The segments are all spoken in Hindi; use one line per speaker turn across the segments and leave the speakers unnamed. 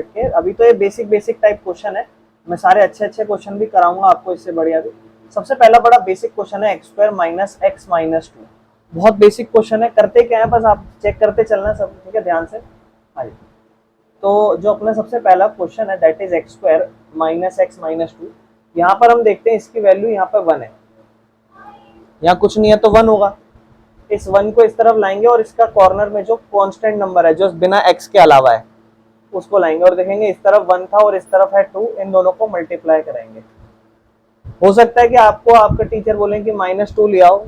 अभी तो ये बेसिक टाइप क्वेश्चन है, मैं सारे अच्छे क्वेश्चन भी कराऊंगा आपको इससे बढ़िया भी। सबसे पहला बड़ा बेसिक क्वेश्चन है x² माइनस x माइनस 2। बहुत बेसिक क्वेश्चन है, करते क्या है बस आप चेक करते चलना सब, ठीक है, ध्यान से। हाँ जी, तो जो अपना सबसे पहला क्वेश्चन है that is x² minus x minus 2। यहाँ पर हम देखते हैं इसकी वैल्यू यहाँ पर 1 है, यहाँ कुछ नहीं है तो 1 होगा। इस 1 को इस तरफ लाएंगे और इसका कॉर्नर में जो कांस्टेंट नंबर है जो बिना x के अलावा है उसको लाएंगे और देखेंगे इस तरफ 1 था और इस तरफ है 2, इन दोनों को मल्टीप्लाई करेंगे। हो सकता है कि आपको आपका टीचर बोले कि -2 ले आओ,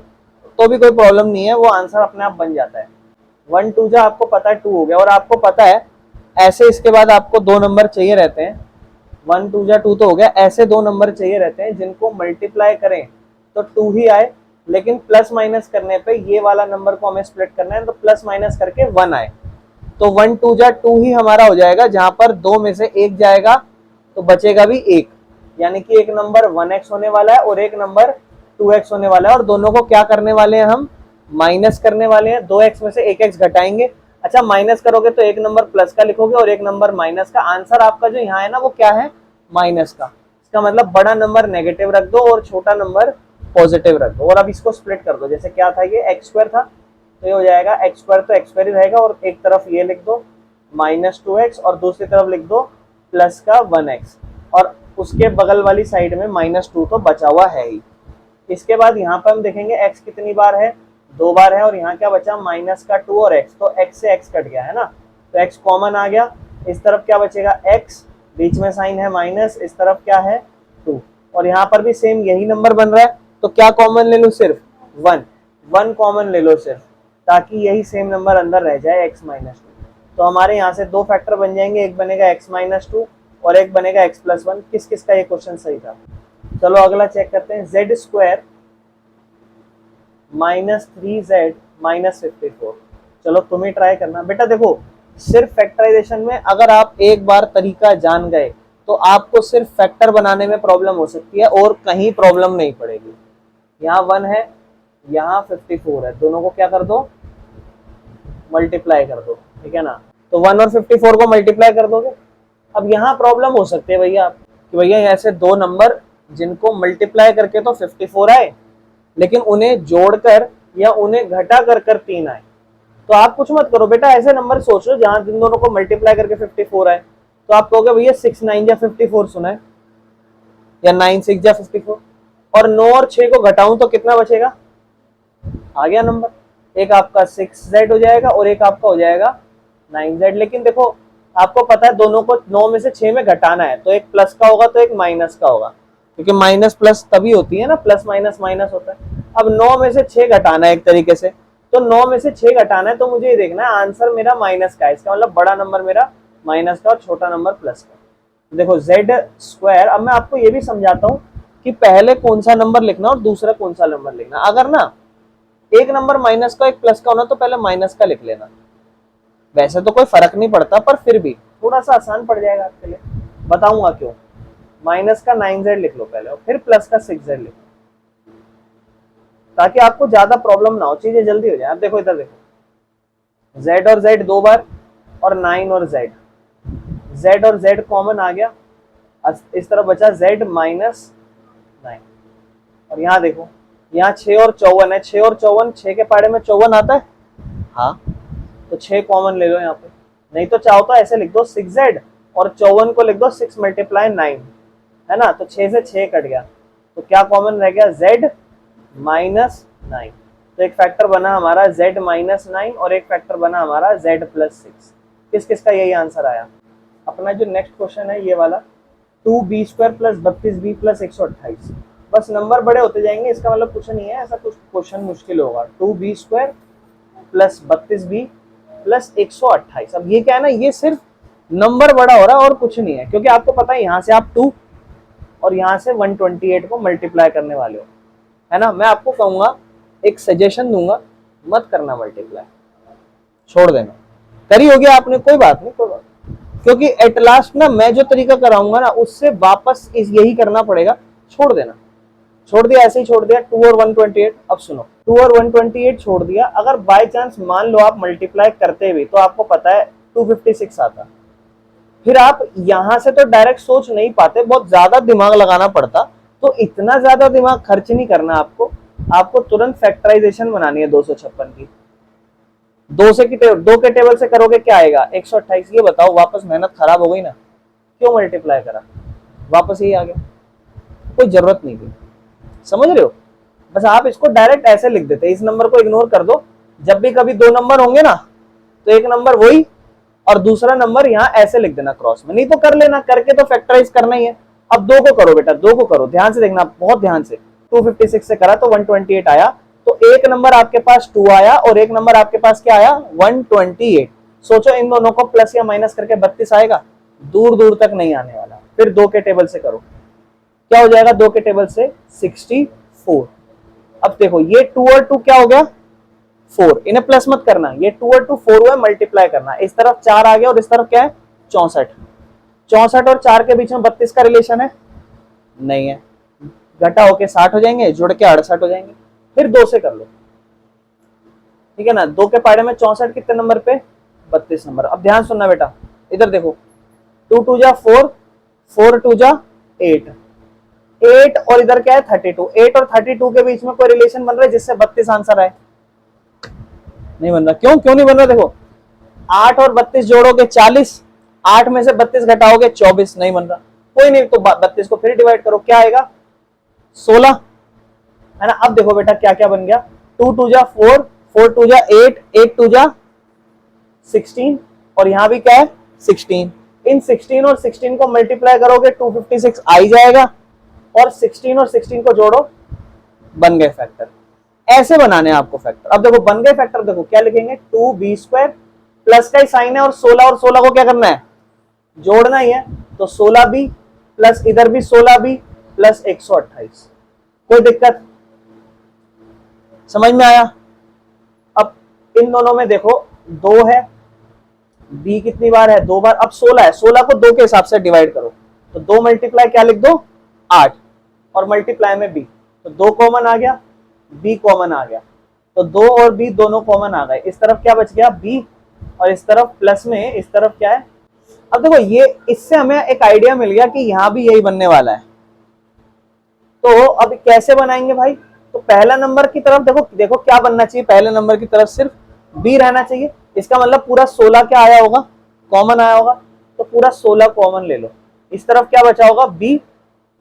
तो भी कोई प्रॉब्लम नहीं है, वो आंसर अपने आप बन जाता है। 1 2 जा आपको पता है 2 हो गया, और आपको पता है ऐसे इसके बाद आपको 2 नंबर चाहिए रहते हैं। 1 2 जा 2 तो हो गया, ऐसे 2 नंबर चाहिए रहते हैं जिनको मल्टीप्लाई करें तो 2 ही आए, लेकिन प्लस माइनस करने पे ये वाला नंबर को हमें स्प्लिट करना है तो प्लस माइनस करके 1 आए। तो 1 2 जा 2 ही हमारा हो जाएगा, जहां पर 2 में से 1 जाएगा तो बचेगा भी 1, यानी कि एक नंबर 1x होने वाला है और एक नंबर 2x होने वाला है, और दोनों को क्या करने वाले हैं हम, माइनस करने वाले हैं। 2x में से 1x घटाएंगे। अच्छा, माइनस करोगे तो एक नंबर प्लस का लिखोगे और एक नंबर माइनस का। आंसर आपका जो यहाँ है ना वो क्या है, माइनस का। इसका मतलब बड़ा नंबर नेगेटिव रख दो और छोटा नंबर पॉजिटिव रख दो, और अब इसको स्प्लिट कर दो। जैसे क्या था, ये x² था तो ये हो जाएगा x² तो x² ही रहेगा, और एक तरफ ये लिख दो -2x और दूसरी तरफ लिख दो प्लस का 1x, और उसके बगल वाली साइड में -2 तो बचा हुआ है ही। इसके बाद यहाँ पर हम देखेंगे x कितनी बार है, 2 बार है, और यहाँ क्या बचा माइनस का 2 और x, तो x से x कट गया है ना, तो x कॉमन आ गया। इस तरफ क्या बचेगा x, बीच में साइन है माइनस, इस तरफ क्या है 2, और यहाँ पर भी सेम यही नंबर बन रहा है, तो क्या कॉमन ले लो, सिर्फ 1 कॉमन ले लो सिर्फ, ताकि यही सेम नंबर अंदर रह जाए x माइनस 2। तो हमारे यहाँ से 2 फैक्टर बन जाएंगे, एक बनेगा x माइनस 2 और एक बनेगा x प्लस 1। किस किस का ये क्वेश्चन सही था। चलो अगला चेक करते हैं, z² माइनस 3z माइनस 54। चलो तुम ही ट्राई करना बेटा। देखो, सिर्फ फैक्टराइजेशन में अगर आप एक बार तरीका जान गए तो आपको सिर्फ फैक्टर बनाने में प्रॉब्लम हो सकती है और कहीं प्रॉब्लम नहीं पड़ेगी। यहाँ 1 है, यहाँ 54 है, दोनों को क्या कर दो, मल्टीप्लाई कर दो, ठीक है ना। तो 1 और 54 को मल्टीप्लाई कर दोगे। अब यहाँ प्रॉब्लम हो सकती है भैया कि भैया ऐसे 2 नंबर जिनको मल्टीप्लाई करके तो 54 आए, लेकिन उन्हें जोड़कर या उन्हें घटा कर 3 आए। तो आप कुछ मत करो बेटा, ऐसे नंबर सोच लो जहां जिन दोनों को मल्टीप्लाई करके 54 आए। तो आप कहोगे भैया 6 9 जा 54 सुना है, या 9 6 जा 54, और 9 और 6 को घटाऊं तो कितना बचेगा, आ गया नंबर। एक आपका 6z हो जाएगा और एक आपका हो जाएगा 9z। लेकिन देखो, आपको पता है दोनों को 9 में से 6 में घटाना है, तो एक प्लस का होगा तो एक माइनस का होगा, क्योंकि माइनस प्लस तभी होती है ना, प्लस माइनस माइनस होता है। अब 9 में से 6 घटाना है एक तरीके से, तो 9 में से 6 घटाना है, तो मुझे ये देखना है आंसर मेरा माइनस का है, इसका मतलब बड़ा नंबर मेरा माइनस का और छोटा नंबर प्लस का। देखो z², अब मैं आपको ये भी समझाता हूँ कि पहले कौन सा नंबर लिखना और दूसरा कौन सा नंबर लिखना। अगर ना एक नंबर माइनस का एक प्लस का होना तो पहले माइनस का लिख लेना। वैसे तो कोई फर्क नहीं पड़ता, पर फिर भी थोड़ा सा आसान पड़ जाएगा आपके लिए, बताऊंगा क्यों। माइनस का 9z लिख लो पहले और फिर प्लस का 6z लिखो, ताकि आपको ज्यादा प्रॉब्लम ना हो, चीजें जल्दी हो जाए। अब देखो इधर देखो, z और z 2 बार और 9 और z और z कॉमन आ गया, इस तरफ बचा z माइनस 9। और यहाँ देखो, यहाँ 6 और 54 है, 6 और 54, 6 के पाड़े में 54 आता है, हाँ, तो 6 कॉमन ले लो यहाँ पे। नहीं तो चाहो तो ऐसे लिख दो 6z और 54 को लिख दो 6 मल्टीप्लाई 9, है ना, तो 6 से 6 कट गया, तो क्या कॉमन रह गया, z माइनस 9। तो एक फैक्टर बना हमारा z माइनस 9 और एक फैक्टर बना हमारा z प्लस 6। किस किस का यही आंसर आया। अपना जो नेक्स्ट क्वेश्चन है ये वाला, 2b² प्लस 32b प्लस 128। बस नंबर बड़े होते जाएंगे, इसका मतलब कुछ नहीं है, ऐसा कुछ क्वेश्चन मुश्किल होगा। 2b² plus 32b plus 128। अब ये क्या है ना, ये सिर्फ नंबर बड़ा हो रहा है और कुछ नहीं है, क्योंकि आपको पता है यहाँ से आप 2 और यहाँ से 128 को मल्टीप्लाई करने वाले हो, है ना। मैं आपको कहूंगा, एक सजेशन दूंगा, मत करना मल्टीप्लाई, छोड़ देना। करी होगी आपने, कोई बात नहीं, कोई बात नहीं, क्योंकि एट लास्ट ना मैं जो तरीका कराऊंगा ना उससे वापस यही करना पड़ेगा, छोड़ देना। छोड़ दिया, ऐसे ही छोड़ दिया, 2 और 128। अब सुनो, 2 और 128 छोड़ दिया, अगर बाय चांस मान लो आप मल्टीप्लाई करते भी तो आपको पता है 256 आता, फिर आप यहां से तो डायरेक्ट सोच नहीं पाते, बहुत ज्यादा दिमाग लगाना पड़ता। तो इतना ज्यादा दिमाग खर्च नहीं करना आपको, आपको तुरंत फैक्टराइजेशन बनानी है 256 की। दो के टेबल से करोगे क्या आएगा 128। ये बताओ, वापस मेहनत खराब हो गई ना, क्यों मल्टीप्लाई करा, वापस यही आ गया, कोई जरूरत नहीं थी। समझ रहे हो? बस आप इसको डायरेक्ट ऐसे लिख देते, इस नंबर को इग्नोर कर दो। जब भी कभी दो नंबर होंगे ना, तो एक नंबर वही और दूसरा नंबर यहाँ ऐसे लिख देना क्रॉस में, नहीं तो कर लेना, करके तो फैक्टराइज करना ही है। अब दो को करो बेटा, दो को करो, ध्यान से देखना, बहुत ध्यान से। 256 से करा तो 128 आया, तो एक नंबर आपके पास 2 आया और एक नंबर आपके पास क्या आया 128। सोचो इन दोनों को प्लस या माइनस करके 32 आएगा, दूर दूर तक नहीं आने वाला। फिर दो के टेबल से करो, क्या हो जाएगा दो के टेबल से 64। अब देखो ये 2 और 2 क्या हो गया 4, इन्हें प्लस मत करना, ये 2 और 2 4 हुआ, मल्टीप्लाई करना। इस तरफ 4 आ गया और इस तरफ क्या है 64। 64 और 4 के बीच में 32 का रिलेशन है नहीं है, घटा होके 60 हो जाएंगे, जुड़ के 68 हो जाएंगे। फिर 2 से कर लो, ठीक है ना। 2 के पाड़े में 64 कितने नंबर पे 32 नंबर। अब ध्यान सुनना बेटा, इधर देखो 2 2 जा 4, 4 2 जा 8, 8 और इधर क्या है 32। 8 और 32 के बीच में कोई रिलेशन बन रहा है जिससे 32 आंसर आए? नहीं बन रहा। क्यों क्यों नहीं बन रहा? देखो 8 और 32 जोड़ोगे 40, 8 में से 32 घटाओगे 24, नहीं बन रहा। कोई नहीं, तो 32 को फिर डिवाइड करो, क्या आएगा 16, है ना। अब देखो बेटा क्या क्या बन गया, 2 2 जा 4, 4 2 जा 8, 8 2 जा 16 और यहां भी क्या है 16। इन 16 और 16 को मल्टीप्लाई करोगे 256 आ ही जाएगा, और 16 और 16 को जोड़ो, बन गए फैक्टर। ऐसे बनाने हैं आपको फैक्टर। अब देखो बन गए फैक्टर, देखो क्या लिखेंगे 2b² प्लस का ही साइन है और 16 को क्या करना है जोड़ना ही है, तो 16b प्लस इधर भी 16b प्लस 128। कोई दिक्कत? समझ में आया? अब इन दोनों में देखो 2 है, b कितनी बार है 2 बार, अब 16 है, 16 को 2 के हिसाब से डिवाइड करो, तो 2 मल्टीप्लाई क्या लिख दो 8 और मल्टीप्लाई में b, तो 2 कॉमन आ गया, b कॉमन आ गया, तो 2 और b दोनों कॉमन आ गए। इस तरफ क्या बच गया b और इस तरफ प्लस में इस तरफ क्या है। अब देखो ये इससे हमें एक आइडिया मिल गया कि यहां भी यही बनने वाला है। तो अब कैसे बनाएंगे भाई, तो पहला नंबर की तरफ देखो, देखो क्या बनना चाहिए, पहले नंबर की तरफ सिर्फ b रहना चाहिए। इसका मतलब पूरा 16 क्या आया होगा कॉमन आया होगा, तो पूरा 16 कॉमन ले लो। इस तरफ क्या बचा होगा b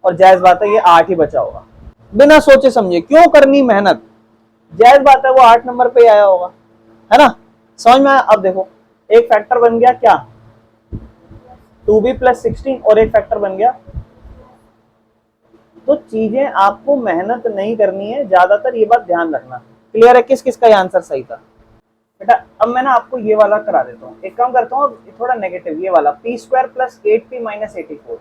और जायज बात है ये 8 ही बचा होगा। बिना सोचे समझे, क्यों करनी मेहनत, जायज बात है वो 8 नंबर पे आया होगा, है ना। समझ में आया? अब देखो एक फैक्टर बन गया क्या 2b प्लस 16 और एक फैक्टर बन गया। तो चीजें आपको मेहनत नहीं करनी है ज्यादातर, ये बात ध्यान रखना। क्लियर है किस किस का आंसर सही था बेटा? अब मैं ना आपको ये वाला करा देता हूँ, एक काम करता हूँ थोड़ा नेगेटिव, ये वाला p² plus 8p minus 84,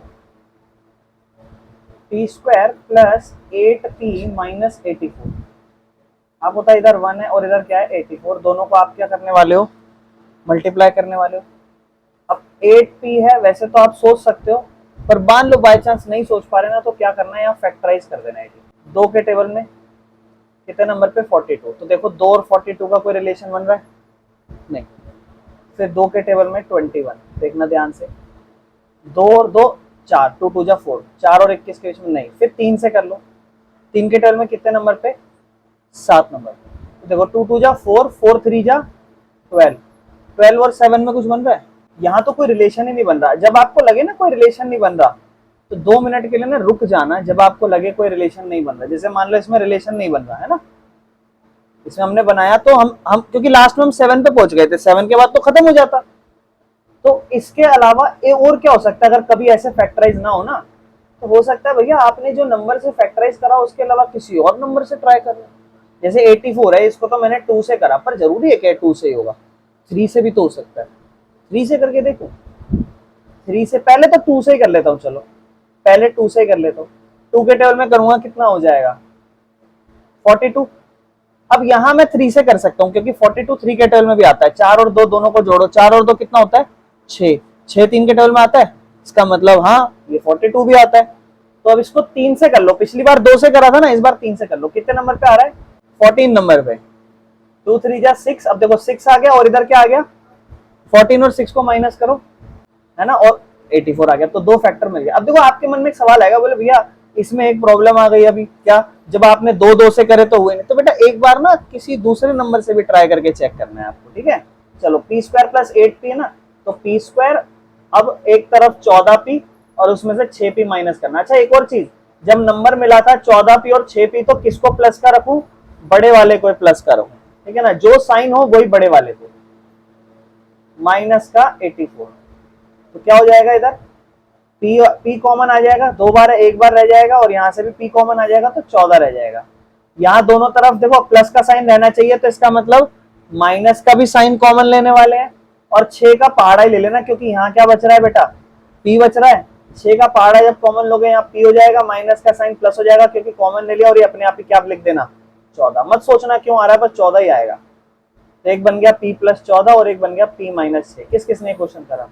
p² plus 8p minus 84। आप होता है इधर 1 है और इधर क्या है 84, दोनों को आप क्या करने वाले हो मल्टीप्लाई करने वाले हो। अब 8p है, वैसे तो आप सोच सकते हो, पर मान लो बाय चांस नहीं सोच पा रहे ना, तो क्या करना है यहाँ फैक्टराइज कर देना है। 2 के टेबल में कितने नंबर पे 42, तो देखो 2 और 42 का कोई रिलेशन बन रहा है नहीं। फिर 2 के टेबल में 21, देखना ध्यान से, 2 और 2 4, 2 2 जा 4, 4 और 21 के बीच में नहीं। फिर 3 से कर लो, 3 के टेबल में कितने नंबर पे 7 नंबर। तो देखो 2 2 जा 4, 4 3 जा 12, 12 और 7 में कुछ बन रहा है, यहाँ तो कोई रिलेशन ही नहीं बन रहा। जब आपको लगे ना कोई रिलेशन नहीं बन रहा, तो 2 मिनट के लिए ना रुक जाना, जब आपको लगे कोई रिलेशन नहीं बन रहा। जैसे मान लो इसमें रिलेशन नहीं बन रहा है ना, इसमें हमने बनाया तो हम क्योंकि लास्ट में हम 7 पे पहुंच गए थे, 7 के बाद तो खत्म हो जाता। तो इसके अलावा और क्या हो सकता है, अगर कभी ऐसे फैक्टराइज ना हो ना, तो हो सकता है भैया आपने जो नंबर से फैक्टराइज करा उसके अलावा किसी और नंबर से ट्राई कर लो। जैसे 84 है, इसको तो मैंने 2 से करा, पर जरूरी है क्या 2 से ही होगा, 3 से भी तो हो सकता है। 3 से करके देखो, 3 से पहले तो 2 से ही कर लेता हूँ, चलो पहले 2 से ही कर लेता हूँ। 2 के टेबल में करूंगा कितना हो जाएगा 42। अब यहां मैं 3 से कर सकता हूं क्योंकि 42 3 के टेबल में भी आता है। 4 और 2 दोनों को जोड़ो, 4 और 2 कितना होता है 6, 6 3 के टेबल में आता है, इसका मतलब हाँ ये 42 भी आता है। तो अब इसको 3 से कर लो, पिछली बार 2 से करा था ना, इस बार 3 से कर लो। कितने नंबर पे आ रहा है 14 नंबर पे, 2 3 जा 6। अब देखो 6 आ गया और इधर क्या आ गया 14 और 6 को माइनस करो, है ना, और 84 आ गया, तो 2 फैक्टर मिल गया। अब देखो आपके मन में एक सवाल आएगा, बोले भैया इसमें एक प्रॉब्लम आ गई अभी, क्या? जब आपने 2 से करे तो हुए नहीं, तो बेटा एक बार ना किसी दूसरे नंबर से भी ट्राई करके चेक करना है आपको, ठीक है। चलो पी स्क्वायर प्लस 8p है ना, तो पी स्क्वायर, अब एक तरफ 14p और उसमें से 6p माइनस करना। अच्छा एक और चीज, जब नंबर मिला था 14p और 6p, तो किसको प्लस का रखूं? बड़े वाले को प्लस का रखूं, ठीक है ना, जो साइन हो वही बड़े वाले को, माइनस का 84। तो क्या हो जाएगा इधर, P कॉमन आ जाएगा, 2 बार है, 1 बार रह जाएगा, और यहां से भी P कॉमन आ जाएगा तो 14 रह जाएगा। यहाँ दोनों तरफ देखो प्लस का साइन रहना चाहिए, तो इसका मतलब माइनस का भी साइन कॉमन लेने वाले हैं, और 6 का पहाड़ा ही ले लेना, क्योंकि यहाँ क्या बच रहा है बेटा, P बच रहा है। 6 का पहाड़ा जब कॉमन लोगे यहाँ P हो जाएगा, माइनस का साइन प्लस हो जाएगा, क्योंकि कॉमन ले लिया, और ये अपने आप ही क्या लिख देना, 14। मत सोचना क्यों आ रहा है, बस 14 ही आएगा। तो एक बन गया P प्लस 14 और एक बन गया P माइनस 6। किस किसने क्वेश्चन करा?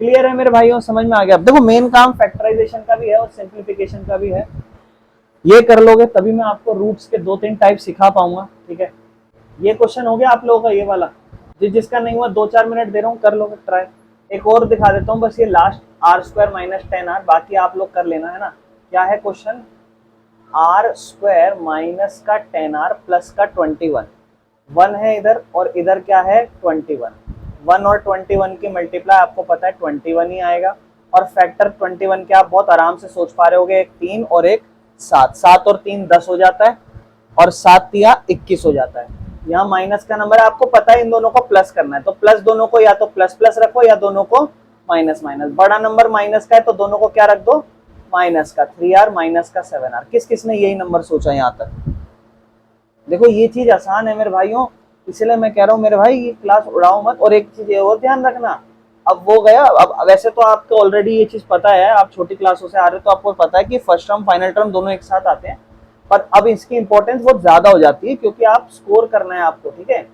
क्लियर है मेरे भाइयों, समझ में आ गया? अब देखो मेन काम फैक्टराइजेशन का भी है और सिंप्लीफिकेशन का भी है, ये कर लोगे तभी मैं आपको रूट्स के 2-3 टाइप सिखा पाऊंगा, ठीक है। ये क्वेश्चन हो गया आप लोगों का ये वाला, जिसका नहीं हुआ 2-4 मिनट दे रहा हूँ, कर लोगे ट्राई। एक और दिखा देता हूँ, बस ये last are square minus 10r, बाकी आप लोग कर लेना, है ना। क्या है क्वेश्चन, आर स्क्वायर माइनस का 10r प्लस का 21, 1 है इधर और इधर क्या है 21, 1 और 21 की मल्टीप्लाई आपको पता है 21 ही आएगा, और फैक्टर 21 के आप बहुत आराम से सोच पा रहे होगे, एक 3 और एक 7, 7 और 3 10 हो जाता है, और 7 तिया 21 हो जाता है। यहाँ माइनस का नंबर है, आपको पता है इन दोनों को प्लस करना है, तो प्लस दोनों को या तो प्लस प्लस रखो या दोनों को माइनस माइनस। बड़ा नंबर माइनस का है तो दोनों को क्या रख दो, माइनस का 3r माइनस का 7r। किस किसने यही नंबर सोचा यहाँ तक? देखो ये चीज आसान है मेरे भाइयों, इसलिए मैं कह रहा हूँ मेरे भाई ये क्लास उड़ाओ मत। और एक चीज और ध्यान रखना, अब वो गया, अब वैसे तो आपको ऑलरेडी ये चीज पता है, आप छोटी क्लासों से आ रहे हो तो आपको पता है कि फर्स्ट टर्म फाइनल टर्म दोनों एक साथ आते हैं, पर अब इसकी इंपॉर्टेंस बहुत ज्यादा हो जाती है, क्योंकि आप स्कोर करना है आपको, ठीक है।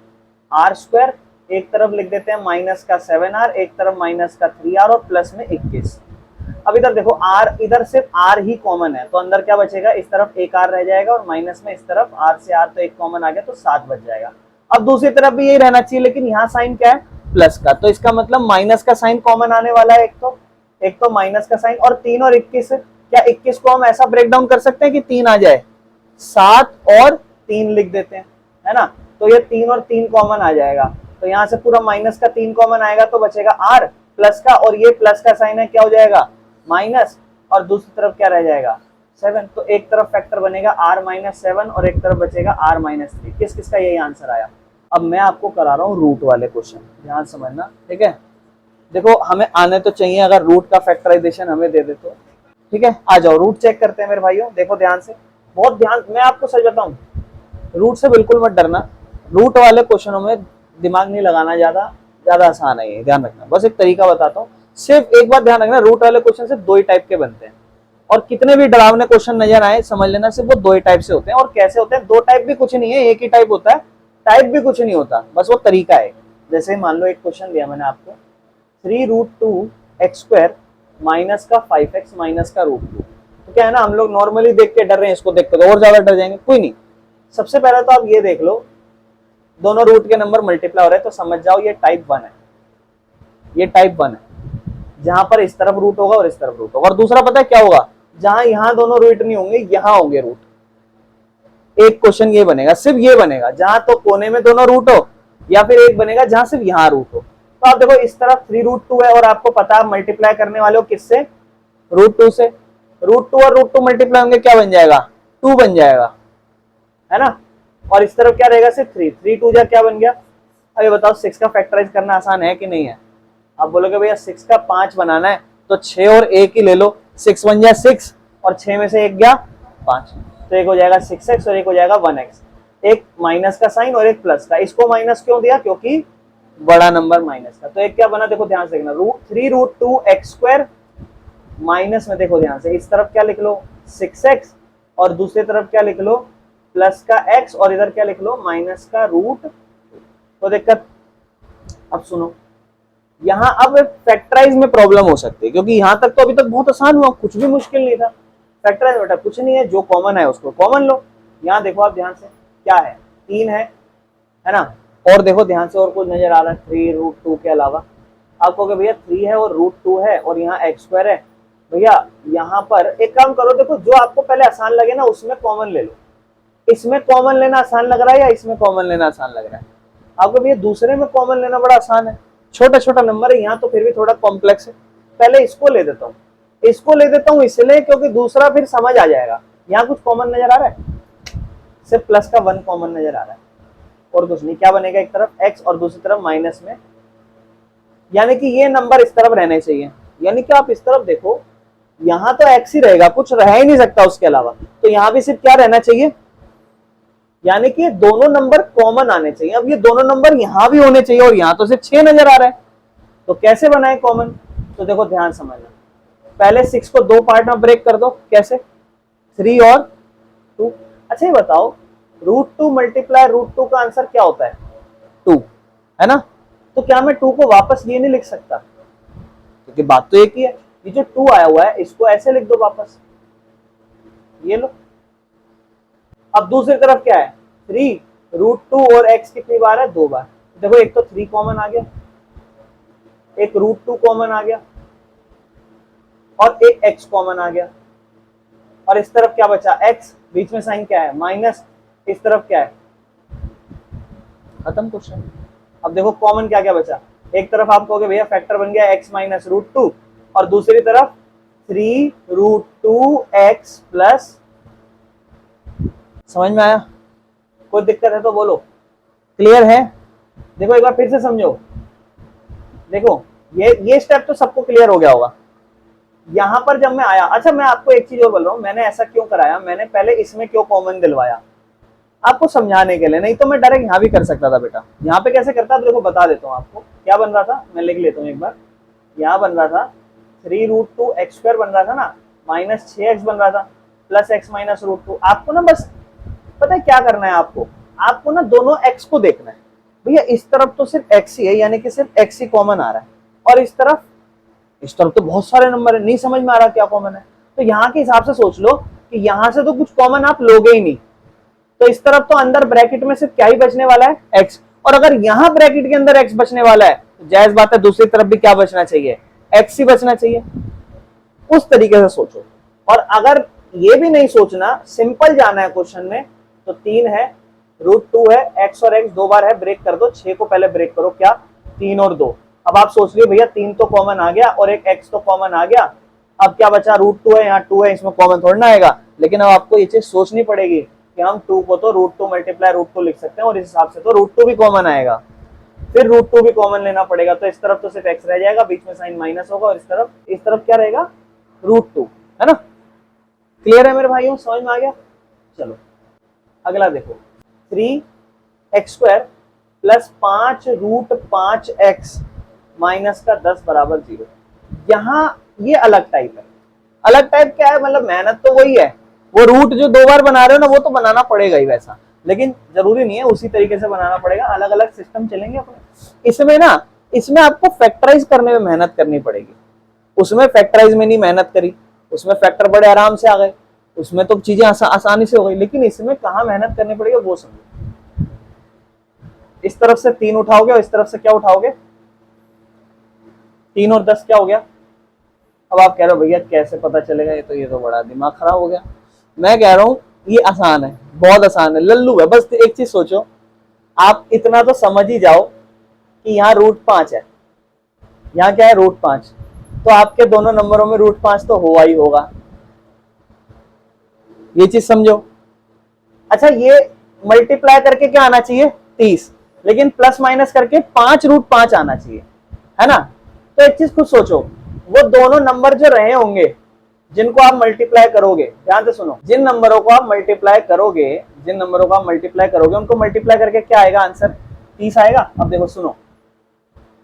आर स्क्वायर एक तरफ लिख देते हैं माइनस का 7r, एक तरफ माइनस का 3r और प्लस में 21। अब इधर देखो r, इधर सिर्फ r ही कॉमन है, तो अंदर क्या बचेगा, इस तरफ एक r रह जाएगा, और माइनस में इस तरफ r से r तो एक कॉमन आ गया, तो 7 बच जाएगा। अब दूसरी तरफ भी यही रहना चाहिए, लेकिन यहाँ साइन क्या है, प्लस का, तो इसका मतलब माइनस का साइन कॉमन आने वाला है, एक तो माइनस का साइन, और 3 और 21, क्या 21 को हम ऐसा ब्रेक डाउन कर सकते हैं कि 3 आ जाए, 7 और 3 लिख देते हैं, है ना। तो ये 3 और 3 कॉमन आ जाएगा, तो यहाँ से पूरा माइनस का 3 कॉमन आएगा, तो बचेगा r प्लस का, और ये प्लस का साइन है, क्या हो जाएगा माइनस, और दूसरी तरफ क्या रह जाएगा 7। तो एक तरफ फैक्टर बनेगा r माइनस 7 और एक तरफ बचेगा r माइनस 3। किस किसका यही आंसर आया? अब मैं आपको करा रहा हूँ रूट वाले क्वेश्चन, ध्यान समझना, ठीक है। देखो हमें आने तो चाहिए, अगर रूट का फैक्टराइजेशन हमें दे दे तो, ठीक है। आ जाओ रूट चेक करते हैं मेरे भाइयों, देखो ध्यान से, बहुत ध्यान, मैं आपको सच बताऊं, रूट से बिल्कुल मत डरना, रूट वाले क्वेश्चनों में दिमाग नहीं लगाना, ज्यादा आसान है ये, ध्यान रखना। बस एक तरीका बताता हूँ, सिर्फ एक बात ध्यान रखना, रूट वाले क्वेश्चन सिर्फ 2 ही टाइप के बनते हैं, और कितने भी डरावने क्वेश्चन नजर आए समझ लेना सिर्फ वो 2 ही टाइप से होते हैं। और कैसे होते हैं, 2 टाइप भी कुछ नहीं है, एक ही टाइप होता है, टाइप भी कुछ नहीं होता, बस वो तरीका है। जैसे मान लो एक क्वेश्चन दिया मैंने आपको, 3√2x² माइनस का 5x माइनस का √2, तो क्या है ना, हम लोग नॉर्मली देख के डर रहे हैं, इसको देख के तो और ज्यादा डर जाएंगे, कोई नहीं। सबसे पहले तो आप ये देख लो, दोनों रूट के नंबर मल्टीप्लाई हो रहे हैं, तो समझ जाओ ये टाइप 1 है, ये टाइप 1 है, जहां पर इस तरफ रूट होगा और इस तरफ रूट होगा। और दूसरा पता है क्या होगा, जहां यहां दोनों रूट नहीं होंगे, यहां होंगे रूट। एक क्वेश्चन ये बनेगा, सिर्फ ये बनेगा, जहां तो कोने में दोनों रूट हो, या फिर एक बनेगा जहां सिर्फ यहां रूट हो। तो आप देखो इस तरफ 3√2 है, और आपको पता है मल्टीप्लाई करने वाले हो किससे, √2 से। √2 और √2 मल्टीप्लाई होंगे, क्या बन जाएगा 2 बन जाएगा, है ना। और इस तरफ क्या रहेगा, सिर्फ 3, 3 2 जा क्या बन गया। अब ये बताओ 6 का फैक्टराइज करना आसान है कि नहीं है? आप बोलोगे भैया 6 का 5 बनाना है, तो 6 और 1 ही ले लो, 6 बन जाए 6 और 6 में से 1 गया 5, तो एक हो जाएगा 6x और एक हो जाएगा 1x, एक माइनस का साइन और एक प्लस का। इसको माइनस क्यों दिया, क्योंकि बड़ा नंबर माइनस का। तो एक क्या बना, देखो ध्यान से देखना, 3√2x² माइनस में, देखो ध्यान से, इस तरफ क्या लिख लो 6x और दूसरी तरफ क्या लिख लो प्लस का x, और इधर क्या लिख लो माइनस का √2। तो दिक्कत, अब सुनो, यहाँ अब फैक्टराइज में प्रॉब्लम हो सकती है, क्योंकि यहाँ तक तो अभी तक बहुत आसान हुआ, कुछ भी मुश्किल नहीं था। फैक्टराइज बेटा कुछ नहीं है, जो कॉमन है उसको कॉमन लो। यहाँ देखो आप ध्यान से, क्या है 3 है ना, और देखो ध्यान से और कुछ नजर आ रहा है 3√2 के अलावा, आप कहोगे भैया 3 है और √2 है और यहाँ x² है। भैया यहाँ पर एक काम करो, देखो जो आपको पहले आसान लगे ना उसमें कॉमन ले लो। इसमें कॉमन लेना आसान लग रहा है या इसमें कॉमन लेना आसान लग रहा है? आपको भैया दूसरे में कॉमन लेना बड़ा आसान है, छोटा छोटा नंबर है, यहाँ तो फिर भी थोड़ा कॉम्प्लेक्स है। पहले इसको ले देता हूँ, इसको ले देता हूँ इसलिए क्योंकि दूसरा फिर समझ आ जाएगा। यहाँ कुछ कॉमन नजर आ रहा है, सिर्फ प्लस का 1 कॉमन नजर आ रहा है और कुछ नहीं। क्या बनेगा, एक तरफ x और दूसरी तरफ माइनस में, यानी कि ये नंबर इस तरफ रहने चाहिए। यानी कि आप इस तरफ देखो, यहाँ तो x ही रहेगा, कुछ रह ही नहीं सकता उसके अलावा, तो यहाँ भी सिर्फ क्या रहना चाहिए, यानी कि दोनों नंबर कॉमन आने चाहिए। अब ये दोनों नंबर यहाँ भी होने चाहिए और यहाँ तो सिर्फ 6 नजर आ रहा है, तो कैसे बनाए कॉमन? तो देखो ध्यान समझना, पहले 6 को 2 पार्ट में ब्रेक कर दो। कैसे? 3 और 2। अच्छा ये बताओ, √2 मल्टीप्लाई √2 का आंसर क्या होता है? 2 है ना। तो क्या मैं 2 को वापस ये नहीं लिख सकता? क्योंकि बात तो एक ही है, ये जो 2 आया हुआ है इसको ऐसे लिख दो वापस, ये लो। अब दूसरी तरफ क्या है, 3 √2 और x कितनी बार है? 2 बार। देखो एक तो 3 कॉमन आ गया, एक √2 कॉमन आ गया और एक x कॉमन आ गया, और इस तरफ क्या बचा? x, बीच में साइन क्या है? माइनस, इस तरफ क्या है? खत्म क्वेश्चन। अब देखो कॉमन क्या क्या बचा, एक तरफ आप कहोगे भैया फैक्टर बन गया x माइनस √2 और दूसरी तरफ 3 √2x प्लस। समझ में आया? कोई दिक्कत है तो बोलो, क्लियर है? देखो एक बार फिर से समझो, देखो ये स्टेप तो सबको क्लियर हो गया होगा। यहां पर जब मैं आया, अच्छा मैं आपको एक चीज और बोल रहा हूं, मैंने ऐसा क्यों कराया, मैंने पहले इसमें क्यों कॉमन दिलवाया, आपको समझाने के लिए, नहीं तो मैं डायरेक्ट यहां भी कर सकता था बेटा। यहां पे कैसे करता, देखो बता देता हूं आपको क्या बन रहा था, मैं लिख लेता हूं एक बार। यहां बन रहा था 3 √2x² बन रहा था ना, माइनस 6x बन रहा था, प्लस x माइनस √2। आपको ना बस पता है क्या करना है, आपको ना दोनों x को देखना है। भैया इस तरफ तो सिर्फ x ही है, यानी कि सिर्फ x ही कॉमन आ रहा है, और इस तरफ तो बहुत सारे नंबर है, नहीं समझ में आ रहा क्या कॉमन है। तो यहाँ के हिसाब से सोच लो कि यहाँ से तो कुछ कॉमन आप लोगे ही नहीं, तो इस तरफ तो अंदर ब्रैकेट में सिर्फ क्या ही बचने वाला है? x। और अगर यहाँ ब्रैकेट के अंदर x बचने वाला है तो जायज बात है दूसरी तरफ भी क्या बचना चाहिए? x ही बचना चाहिए। उस तरीके से सोचो। और अगर ये भी नहीं सोचना, सिंपल जाना है क्वेश्चन में, तो 3 है, √2 है, x और x 2 बार है, ब्रेक कर दो। 6 को पहले ब्रेक करो, क्या? 3 और 2। अब आप सोच रहे भैया 3 तो कॉमन आ गया और एक x तो कॉमन आ गया, अब क्या बचा? √2 है, यहाँ 2 है, इसमें कॉमन थोड़ा ना आएगा। लेकिन अब आपको ये चीज सोचनी पड़ेगी कि हम 2 को तो √2 मल्टीप्लाई √2 लिख सकते हैं और इस हिसाब से तो √2 भी कॉमन आएगा, फिर √2 भी कॉमन लेना पड़ेगा। तो इस तरफ तो सिर्फ x रह जाएगा, बीच में साइन माइनस होगा, और इस तरफ क्या रहेगा? √2, है ना। क्लियर है मेरे भाइयों, समझ में आ गया? चलो अगला देखो, 3x² प्लस 5 √5x माइनस का 10 बराबर 0। यहाँ ये अलग टाइप है। अलग टाइप क्या है, मतलब मेहनत तो वही है, वो रूट जो 2 बार बना रहे हो ना वो तो बनाना पड़ेगा ही वैसा, लेकिन जरूरी नहीं है उसी तरीके से बनाना पड़ेगा, अलग अलग सिस्टम चलेंगे अपने। इसमें आपको फैक्टराइज करने में मेहनत करनी पड़ेगी, उसमें फैक्टराइज में नहीं मेहनत करी, उसमें फैक्टर बड़े आराम से आ गए, उसमें तो चीजें आसानी से हो गई, लेकिन इसमें कहाँ मेहनत करनी पड़ेगी वो समझो। इस तरफ से 3 उठाओगे और इस तरफ से क्या उठाओगे? 3 और 10 क्या हो गया? अब आप कह रहे हो भैया कैसे पता चलेगा, ये तो बड़ा दिमाग खराब हो गया। मैं कह रहा हूं ये आसान है, बहुत आसान है, लल्लू है। बस एक चीज सोचो, आप इतना तो समझ ही जाओ कि यहाँ √5 है, यहाँ क्या है? √5, तो आपके दोनों नंबरों में √5 तो हुआ ही होगा, ये चीज समझो। अच्छा ये मल्टीप्लाई करके क्या आना चाहिए? 30, लेकिन प्लस माइनस करके 5 √5 आना चाहिए, है ना। तो एक चीज खुद सोचो, वो दोनों नंबर जो रहे होंगे जिनको आप मल्टीप्लाई करोगे, ध्यान से सुनो, जिन नंबरों को आप मल्टीप्लाई करोगे उनको मल्टीप्लाई करके क्या आएगा आंसर? 30 आएगा। अब देखो सुनो,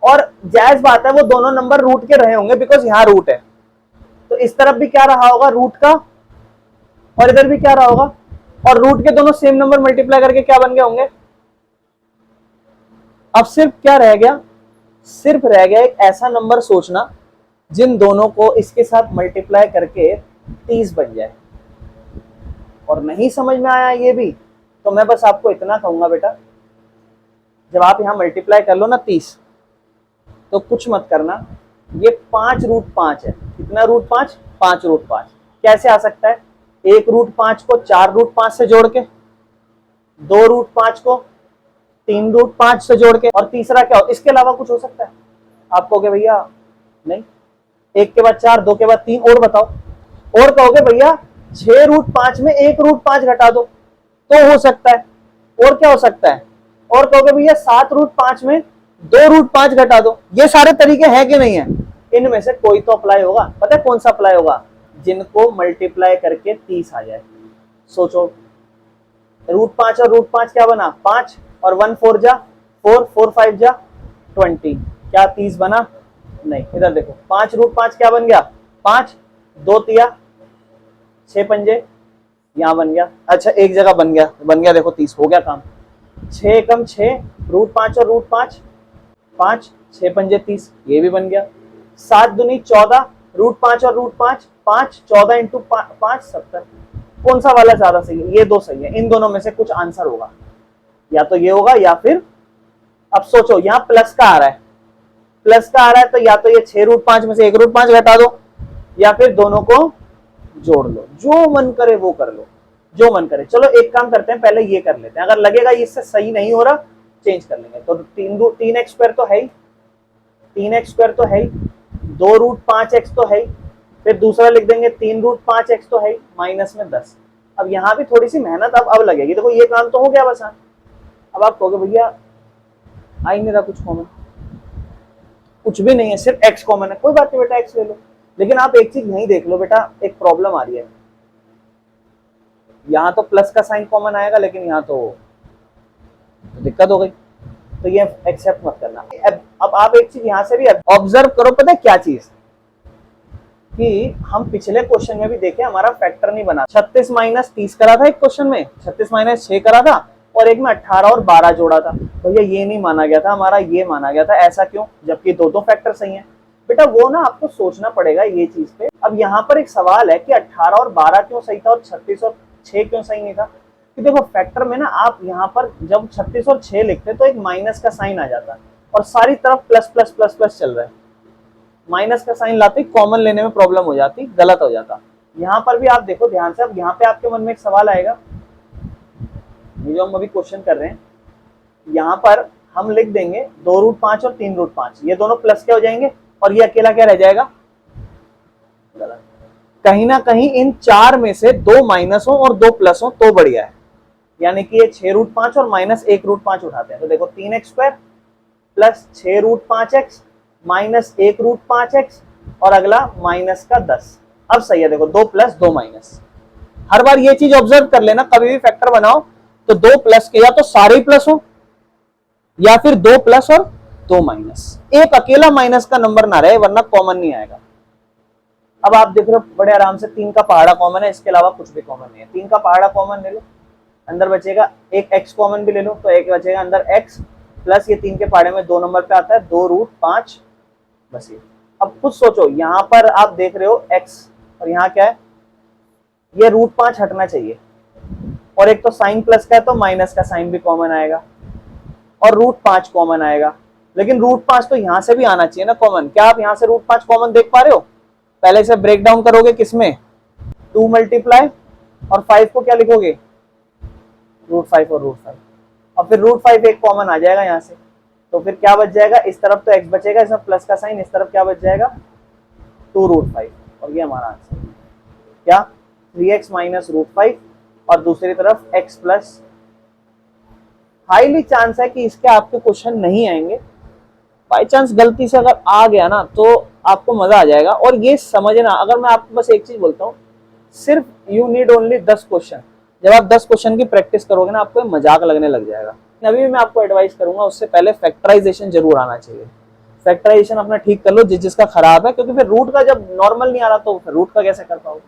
और जायज बात है वो दोनों नंबर रूट के रहे होंगे, बिकॉज यहाँ रूट है, तो इस तरफ भी क्या रहा होगा? रूट का, और इधर भी क्या रहा होगा? और रूट के दोनों सेम नंबर मल्टीप्लाई करके क्या बन गए होंगे? अब सिर्फ क्या रह गया? सिर्फ रह गया एक ऐसा नंबर सोचना जिन दोनों को इसके साथ मल्टीप्लाई करके 30 बन जाए। और नहीं समझ में आया ये भी, तो मैं बस आपको इतना कहूंगा बेटा, जब आप यहां मल्टीप्लाई कर लो ना 30, तो कुछ मत करना, ये 5√5 है। कितना √5? 5√5। कैसे आ सकता है? 1√5 को 4√5 से जोड़ के, 2√5 को 3√5 से जोड़ के, और तीसरा क्या हो? इसके अलावा कुछ हो सकता है? आप कहोगे भैया नहीं, 1 के बाद 4, 2 के बाद 3, और बताओ। और कहोगे भैया 6√5 में 1√5 घटा दो, तो हो सकता है। और क्या हो सकता है? और कहोगे भैया 7√5 में 2√5 घटा दो। ये सारे तरीके हैं कि नहीं है? इनमें से कोई तो अप्लाई होगा। पता है कौन सा अप्लाई होगा? जिनको मल्टीप्लाई करके 30 आ जाए। सोचो, √5 और √5 क्या बना? 5, और 1 4 जा 4, 4 5 जा 20, क्या 30 बना? नहीं। इधर देखो, 5√5 क्या बन गया? 5, 2 तिया 6 पंजे, यहां बन गया। अच्छा, एक जगह बन गया, देखो 30 हो गया काम। 6 एकम 6, √5 और √5 5, 6 पंजे 30, ये भी बन गया। 7 दूनी 14, √5 और √5 5, 14 इंटू 5 70। कौन सा वाला ज्यादा सही है? ये दो सही है। इन दोनों में से कुछ आंसर होगा, या तो ये होगा या फिर, अब सोचो यहाँ प्लस का आ रहा है, तो या तो ये 6√5 में से 1√5 घटा दो, या फिर दोनों को जोड़ लो। जो मन करे वो कर लो, जो मन करे। चलो एक काम करते हैं, पहले ये कर लेते हैं। अगर लगेगा इससे सही नहीं हो रहा, चेंज कर लेंगे। तो 3x² तो है ही, 3x² तो है ही, 2√5x तो है ही, फिर दूसरा लिख देंगे 3√5x तो है ही, माइनस में 10। अब यहाँ भी थोड़ी सी मेहनत अब लगेगी। देखो ये काम तो हो गया बस। अब आप कहोगे भैया आ ही नहीं रहा कुछ कॉमन, कुछ भी नहीं है, सिर्फ x कॉमन है। कोई बात नहीं बेटा, x ले लो। लेकिन आप एक चीज नहीं देख लो बेटा, एक प्रॉब्लम आ रही है। यहां तो प्लस का साइन कॉमन आएगा, लेकिन यहां तो दिक्कत हो गई, तो ये एक्सेप्ट मत करना। अब आप एक चीज यहां से भी ऑब्जर्व करो। पता है क्या चीज? कि हम पिछले क्वेश्चन में भी देखे, हमारा फैक्टर नहीं बना। 36 माइनस 30 करा था एक क्वेश्चन में, 36 माइनस 6 करा था, और एक में 18 और 12 जोड़ा था। भैया ये नहीं माना गया था हमारा, ये माना गया था। ऐसा क्यों, जबकि दो फैक्टर सही हैं? बेटा वो ना आपको सोचना पड़ेगा ये चीज पे। अब यहाँ पर एक सवाल है कि 18 और 12 क्यों सही था और 36 और 6 क्यों सही नहीं था? कि देखो फैक्टर में ना, आप यहाँ पर जब 36 और 6 लिखते तो एक माइनस का साइन आ जाता, और सारी तरफ प्लस प्लस प्लस प्लस चल रहा है। माइनस का साइन लाते कॉमन लेने में प्रॉब्लम हो जाती, गलत हो जाता। यहाँ पर भी आप देखो ध्यान से। अब यहाँ पे आपके मन में एक सवाल आएगा, ये जो हम अभी क्वेश्चन कर रहे हैं, यहाँ पर हम लिख देंगे 2√5 और 3√5, ये दोनों प्लस के हो जाएंगे, और ये अकेला क्या रह जाएगा? गलत। कहीं ना कहीं इन 4 में से 2 माइनस हो और 2 प्लस हो तो बढ़िया है। यानी कि ये 6√5 और माइनस 1√5 उठाते हैं, तो देखो 3x² plus 6√5x minus 1√5x, और अगला माइनस का 10। अब सही है, देखो 2 प्लस 2 माइनस। हर बार ये चीज ऑब्जर्व कर लेना, कभी भी फैक्टर बनाओ तो 2 प्लस के या तो सारे ही प्लस हो, या फिर 2 प्लस और 2 माइनस। एक अकेला माइनस का नंबर ना रहे, वरना कॉमन नहीं आएगा। अब आप देख रहे हो बड़े आराम से 3 का पहाड़ा कॉमन है, इसके अलावा कुछ भी कॉमन नहीं है। 3 का पहाड़ा कॉमन ले लो, अंदर बचेगा एक x कॉमन भी ले लो, तो एक बचेगा अंदर x, प्लस ये 3 के पहाड़े में 2 नंबर पे आता है 2√5, बस ये। अब खुद सोचो, यहाँ पर आप देख रहे हो x, और यहाँ क्या है? ये √5 हटना चाहिए, और एक तो साइन प्लस का है तो माइनस का साइन भी कॉमन आएगा, और √5 कॉमन आएगा। लेकिन √5 तो यहाँ से भी आना चाहिए ना कॉमन। क्या आप यहाँ से √5 कॉमन देख पा रहे हो? पहले से ब्रेक डाउन करोगे किसमें? 2 मल्टीप्लाई और 5 को क्या लिखोगे? √5 और √5, और फिर √5 एक कॉमन आ जाएगा यहाँ से, तो फिर क्या बच जाएगा? इस तरफ तो x बचेगा, इसमें प्लस का साइन, इस तरफ क्या बच जाएगा? 2√5, और ये हमारा आंसर क्या? 3x माइनस √5, और दूसरी तरफ x प्लस। हाईली चांस है कि इसके आपके क्वेश्चन नहीं आएंगे। बाई चांस गलती से अगर आ गया ना, तो आपको मजा आ जाएगा। और ये समझना, अगर मैं आपको बस एक चीज बोलता हूँ, सिर्फ यू नीड ओनली 10 क्वेश्चन। जब आप 10 क्वेश्चन की प्रैक्टिस करोगे ना, आपको मजाक लगने लग जाएगा। अभी भी मैं आपको एडवाइस करूंगा, उससे पहले फैक्टराइजेशन जरूर आना चाहिए। फैक्टराइजेशन अपना ठीक कर लो जिसका खराब है, क्योंकि फिर रूट का जब नॉर्मल नहीं आ रहा तो फिर रूट का कैसे कर पाओगे?